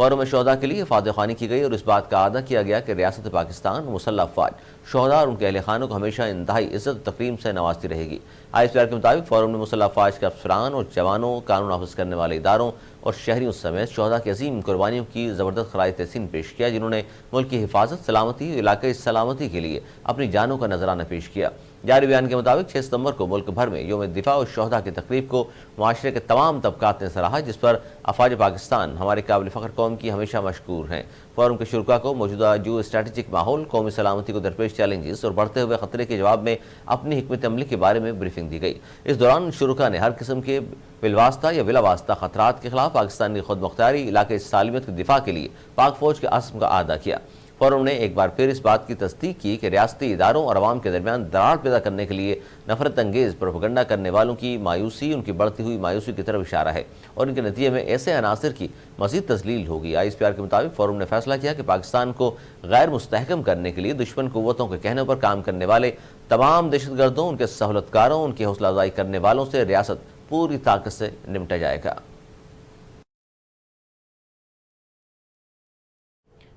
Forum میں شہداء کے لیے فاتح خوانی کی گئی اور اس بات کا اعادہ کیا گیا کہ ریاست پاکستان مسلح افواج شہداء اور ان کے اہل خانوں کو ہمیشہ انتہائی عزت و تکریم سے نوازتی رہے گی۔ ISPR کے مطابق فورم نے مسلح افواج کے افسران اور جوانوں، قانون نافذ کرنے والے اداروں اور شہریوں سمیت شہداء کی عظیم قربانیوں کی زبردست خراج تحسین پیش کیا، جنہوں نے ملک کی حفاظت، سلامتی اور علاقائی سلامتی کے لیے اپنی جانوں کا نذرانہ پیش کیا۔ جاری بیان کے مطابق 6 ستمبر کو ملک بھر میں یوم دفاع اور شہداء کی تقریب کو معاشرے کے تمام طبقات نے سراہا، جس پر افواج پاکستان ہمارے قابل فخر قوم کی ہمیشہ مشکور ہیں۔ فورم کے شرکاء کو موجودہ جو اسٹریٹجک ماحول، قومی سلامتی کو درپیش چیلنجز اور بڑھتے ہوئے خطرے کے جواب میں اپنی حکمت عملی کے بارے میں بریفنگ دی گئی۔ اس دوران شرکاء نے ہر قسم کے بالواسطہ یا بلا واسطہ خطرات کے خلاف پاکستان کی خود مختاری، علاقائی سالمیت کے دفاع کے لیے پاک فوج کے عزم کا اعادہ کیا۔ فورم نے ایک بار پھر اس بات کی تصدیق کی کہ ریاستی اداروں اور عوام کے درمیان دراڑ پیدا کرنے کے لیے نفرت انگیز پروپیگنڈا کرنے والوں کی مایوسی ان کی بڑھتی ہوئی مایوسی کی طرف اشارہ ہے اور ان کے نتیجے میں ایسے عناصر کی مزید تذلیل ہوگی۔ ISPR کے مطابق فورم نے فیصلہ کیا کہ پاکستان کو غیر مستحکم کرنے کے لیے دشمن قوتوں کے کہنے پر کام کرنے والے تمام دہشت گردوں، ان کے سہولت کاروں، ان کی حوصلہ افزائی کرنے والوں سے ریاست پوری طاقت سے نمٹا جائے گا۔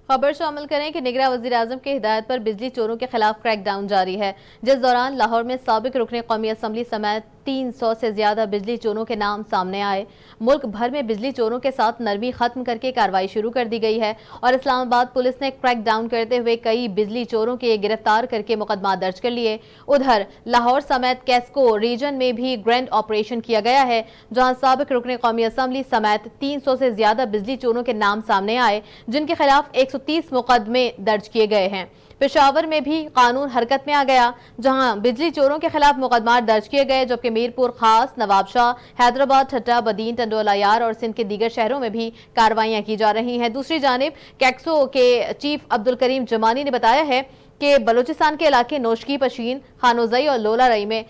خبر شامل کریں کہ نگراں وزیر اعظم کی ہدایت پر بجلی چوروں کے خلاف کریک ڈاؤن جاری ہے، جس دوران لاہور میں سابق رکن قومی اسمبلی سمیت 300 سے زیادہ بجلی چوروں کے نام سامنے آئے۔ ملک بھر میں بجلی چوروں کے ساتھ نرمی ختم کر کے کارروائی شروع کر دی گئی ہے اور اسلام آباد پولیس نے کریک ڈاؤن کرتے ہوئے کئی بجلی چوروں کے گرفتار کر کے مقدمات درج کر لیے۔ ادھر لاہور سمیت کیسکو ریجن میں بھی گرینڈ آپریشن کیا گیا ہے، جہاں سابق رکن قومی اسمبلی سمیت 300 سے زیادہ بجلی چوروں کے نام سامنے آئے، جن کے خلاف 130 مقدمے درج کیے گئے ہیں۔ پشاور میں بھی قانون حرکت میں آ گیا، جہاں بجلی چوروں کے خلاف مقدمات درج کیے گئے، جبکہ میرپور خاص، نواب شاہ، حیدرآباد، ٹھٹہ، بدین، ٹنڈولا یار اور سندھ کے دیگر شہروں میں بھی کارروائیاں کی جا رہی ہیں۔ دوسری جانب کیکسو کے چیف عبدالکریم جمانی نے بتایا ہے کہ بلوچستان کے علاقے نوشکی، پشین، خانوزئی اور لولا رئی میں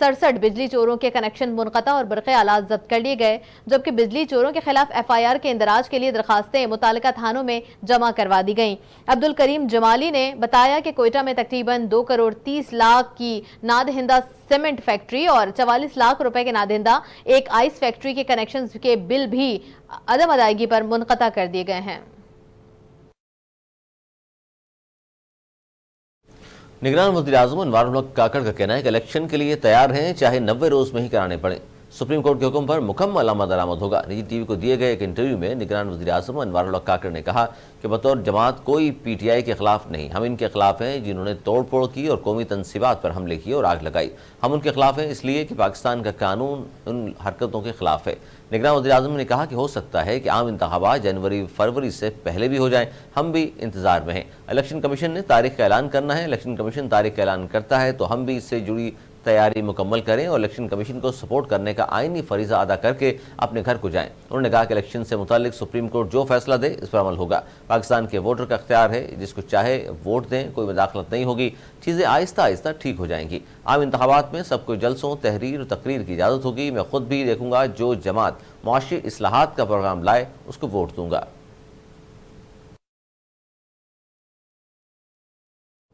67 بجلی چوروں کے کنیکشن منقطع اور برقی آلات ضبط کر لیے گئے، جبکہ بجلی چوروں کے خلاف FIR کے اندراج کے لیے درخواستیں متعلقہ تھانوں میں جمع کروا دی گئیں۔ عبدالکریم جمالی نے بتایا کہ کوئٹہ میں تقریباً 2 کروڑ 30 لاکھ کی نادہندہ سیمنٹ فیکٹری اور 44 لاکھ روپے کے نادہندہ ایک آئس فیکٹری کے کنیکشنز کے بل بھی عدم ادائیگی پر منقطع کر دیے گئے ہیں۔ نگران وزیر اعظم انوار الحق کاکڑ کا کہنا ہے کہ الیکشن کے لیے تیار ہیں، چاہے 90 روز میں ہی کرانے پڑیں۔ سپریم کورٹ کے حکم پر مکمل عمل درآمد ہوگا۔ نجی TV کو دیے گئے ایک انٹرویو میں نگران وزیر اعظم انوار الحق کاکڑ نے کہا کہ بطور جماعت کوئی PTI کے خلاف نہیں، ہم ان کے خلاف ہیں جنہوں نے توڑ پھوڑ کی اور قومی تنصیبات پر حملے کیے اور آگ لگائی۔ ہم ان کے خلاف ہیں اس لیے کہ پاکستان کا قانون ان حرکتوں کے خلاف ہے۔ نگران وزیر اعظم نے کہا کہ ہو سکتا ہے کہ عام انتخابات جنوری فروری سے پہلے بھی ہو جائیں، ہم بھی انتظار میں ہیں۔ الیکشن کمیشن نے تاریخ کا اعلان کرنا ہے، الیکشن کمیشن تاریخ کا اعلان کرتا ہے تو ہم بھی اس سے جڑی تیاری مکمل کریں اور الیکشن کمیشن کو سپورٹ کرنے کا آئینی فریضہ ادا کر کے اپنے گھر کو جائیں۔ انہوں نے کہا کہ الیکشن سے متعلق سپریم کورٹ جو فیصلہ دے اس پر عمل ہوگا۔ پاکستان کے ووٹر کا اختیار ہے، جس کو چاہے ووٹ دیں، کوئی مداخلت نہیں ہوگی، چیزیں آہستہ آہستہ ٹھیک ہو جائیں گی۔ عام انتخابات میں سب کو جلسوں، تحریر اور تقریر کی اجازت ہوگی۔ میں خود بھی دیکھوں گا، جو جماعت معاشی اصلاحات کا پروگرام لائے اس کو ووٹ دوں گا۔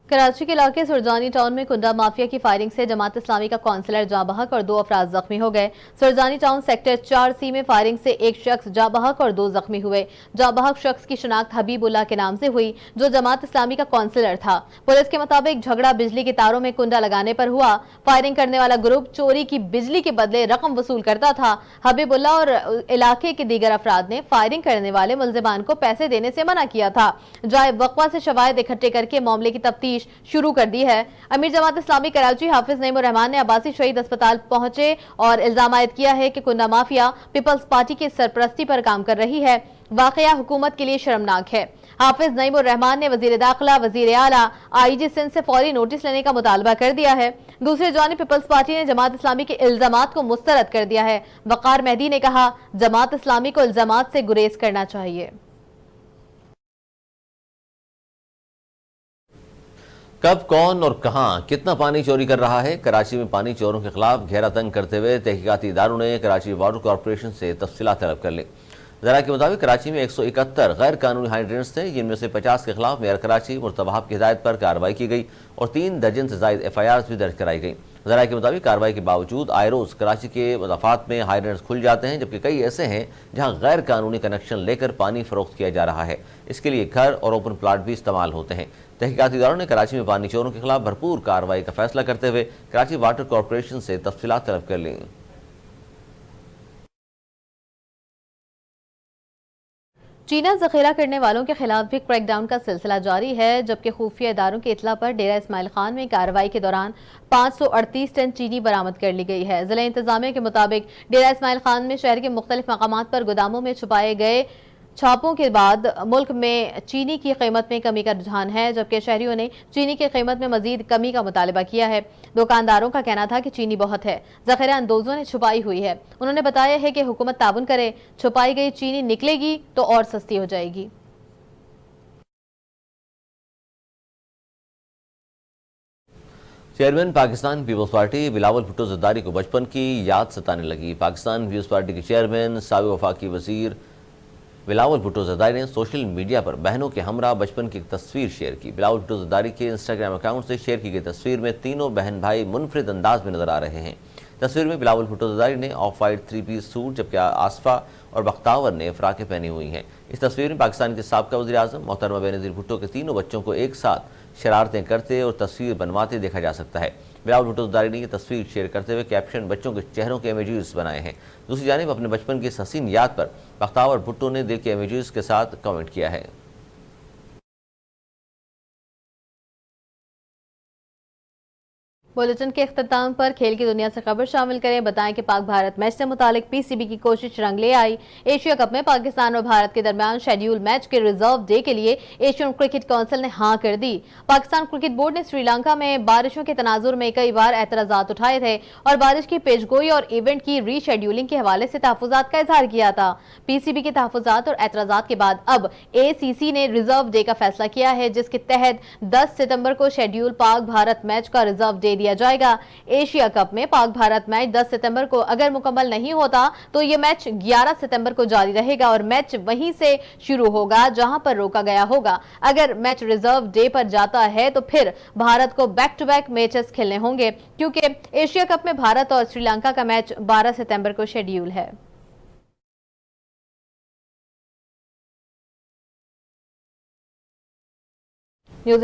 کراچی کے علاقے سرجانی ٹاؤن میں کنڈا مافیا کی فائرنگ سے جماعت اسلامی کا کونسلر جاں بحق اور 2 افراد زخمی ہو گئے۔ سرجانی ٹاؤن سیکٹر 4C میں فائرنگ سے ایک شخص جاں بحق اور 2 زخمی ہوئے۔ جاں بحق شخص کی شناخت حبیب اللہ کے نام سے ہوئی، جو جماعت اسلامی کا کونسلر تھا۔ پولیس کے مطابق جھگڑا بجلی کے تاروں میں کنڈا لگانے پر ہوا۔ فائرنگ کرنے والا گروپ چوری کی بجلی کے بدلے رقم وصول کرتا تھا۔ حبیب اللہ اور علاقے کے دیگر افراد نے فائرنگ کرنے والے ملزمان کو پیسے دینے سے منع کیا تھا۔ جائے وقوع سے شواہد اکٹھے کر کے معاملے کی تفتیش شروع کر دی ہے۔ امیر جماعت اسلامی کراچی حافظ نعیم الرحمان نے عباسی شہید اسپتال پہنچے اور الزام عائد کیا ہے کہ کنڈا مافیا پیپلز پارٹی کی سرپرستی پر کام کر رہی ہے۔ واقعہ حکومت کے لیے شرمناک ہے۔ حافظ نعیم الرحمان نے وزیر داخلہ، وزیر اعلیٰ، IG سندھ سے فوری نوٹس لینے کا مطالبہ کر دیا ہے۔ دوسری جانب پیپلز پارٹی نے جماعت اسلامی کے الزامات کو مسترد کر دیا ہے۔ وقار مہدی نے کہا جماعت اسلامی کو الزامات سے گریز کرنا چاہیے۔ کب، کون اور کہاں کتنا پانی چوری کر رہا ہے؟ کراچی میں پانی چوروں کے خلاف گھیرا تنگ کرتے ہوئے تحقیقاتی اداروں نے کراچی واٹر کارپوریشن سے تفصیلات طلب کر لی۔ ذرائع کے مطابق کراچی میں 171 غیر قانونی ہائیڈرنٹس تھے، جن میں سے 50 کے خلاف میئر کراچی مرتضی وہاب کی ہدایت پر کارروائی کی گئی اور 3 درجن سے زائد FIRs بھی درج کرائی گئی۔ ذرائع کے مطابق کارروائی کے باوجود آئے روز کراچی کے مضافات میں ہائیڈرنٹس کھل جاتے ہیں، جبکہ کئی ایسے ہیں جہاں غیر قانونی کنیکشن لے کر پانی فروخت کیا جا رہا ہے۔ اس کے لیے گھر اور اوپن پلاٹ بھی استعمال ہوتے ہیں۔ تحقیقاتی اداروں نے کراچی میں پانی چوروں کے خلاف بھرپور کارروائی کا فیصلہ کرتے ہوئے کراچی واٹر کارپوریشن سے تفصیلات طلب کر لیں۔ چینہ ذخیرہ کرنے والوں کے خلاف بھی کریک ڈاؤن کا سلسلہ جاری ہے، جبکہ خفیہ اداروں کی اطلاع پر ڈیرہ اسماعیل خان میں کارروائی کے دوران 538 ٹن چینی برآمد کر لی گئی ہے۔ ضلع انتظامیہ کے مطابق ڈیرہ اسماعیل خان میں شہر کے مختلف مقامات پر گوداموں میں چھپائے گئے چھاپوں کے بعد ملک میں چینی کی قیمت میں کمی کا رجحان ہے، جبکہ شہریوں نے چینی کی قیمت میں مزید کمی کا مطالبہ کیا ہے۔ دکانداروں کا کہنا تھا کہ چینی بہت ہے، ذخیرہ اندوزوں نے چھپائی ہوئی ہے۔ انہوں نے بتایا ہے کہ حکومت تعاون کرے، چھپائی گئی چینی نکلے گی تو اور سستی ہو جائے گی۔ چیئرمین پاکستان پیپلز پارٹی بلاول بھٹو زرداری کو بچپن کی یاد ستانے لگی۔ پاکستان پیپلز پارٹی کے چیئرمین سابق وفاقی وزیر بلاول بھٹو زرداری نے سوشل میڈیا پر بہنوں کے ہمراہ بچپن کی ایک تصویر شیئر کی۔ بلاول بھٹو زرداری کے انسٹاگرام اکاؤنٹ سے شیئر کی گئی تصویر میں تینوں بہن بھائی منفرد انداز میں نظر آ رہے ہیں۔ تصویر میں بلاول بھٹو زرداری نے آف وائٹ 3 پیس سوٹ، جبکہ آصفہ اور بختاور نے فراقیں پہنی ہوئی ہیں۔ اس تصویر میں پاکستان کے سابقہ وزیر اعظم محترمہ بینظیر بھٹو کے تینوں بچوں کو ایک ساتھ شرارتیں کرتے اور تصویر بنواتے دیکھا جا سکتا ہے۔ بلاول بھٹو زرداری نے یہ تصویر شیئر کرتے ہوئے کیپشن بچوں کے چہروں کے امیجز بنائے ہیں۔ دوسری جانب اپنے بچپن کی اس حسین یاد پر بختاور بھٹو نے دل کے امیجز کے ساتھ کمنٹ کیا ہے۔ بلیٹن کے اختتام پر کھیل کی دنیا سے خبر شامل کریں۔ بتائیں کہ پاک بھارت میچ سے متعلق پی سی بی کی کوشش رنگ لے آئی۔ ایشیا کپ میں پاکستان اور بھارت کے درمیان شیڈیول میچ کے ریزرو ڈے کے لیے ایشین کرکٹ کونسل نے ہاں کر دی۔ پاکستان کرکٹ بورڈ نے سری لنکا میں بارشوں کے تناظر میں کئی بار اعتراضات اٹھائے تھے اور بارش کی پیشگوئی اور ایونٹ کی ری شیڈیولنگ کے حوالے سے تحفظات کا اظہار کیا تھا۔ پی سی بی کے تحفظات اور اعتراضات کے بعد اب اے سی سی نے ریزرو ڈے کا فیصلہ کیا ہے، جس کے تحت 10 ستمبر کو شیڈیول پاک بھارت میچ کا ریزرو ڈے دیا جائے گا۔ ایشیا کپ میں پاک بھارت میچ 10 ستمبر کو اگر مکمل نہیں ہوتا تو یہ میچ 11 ستمبر کو جاری رہے گا اور میچ وہیں سے شروع ہوگا جہاں پر روکا گیا ہوگا۔ اگر میچ ریزرو ڈے پر جاتا ہے تو پھر بھارت کو بیک ٹو بیک میچز کھیلنے ہوں گے، کیونکہ ایشیا کپ میں بھارت اور سری لنکا کا میچ 12 ستمبر کو شیڈیول ہے۔ نیوز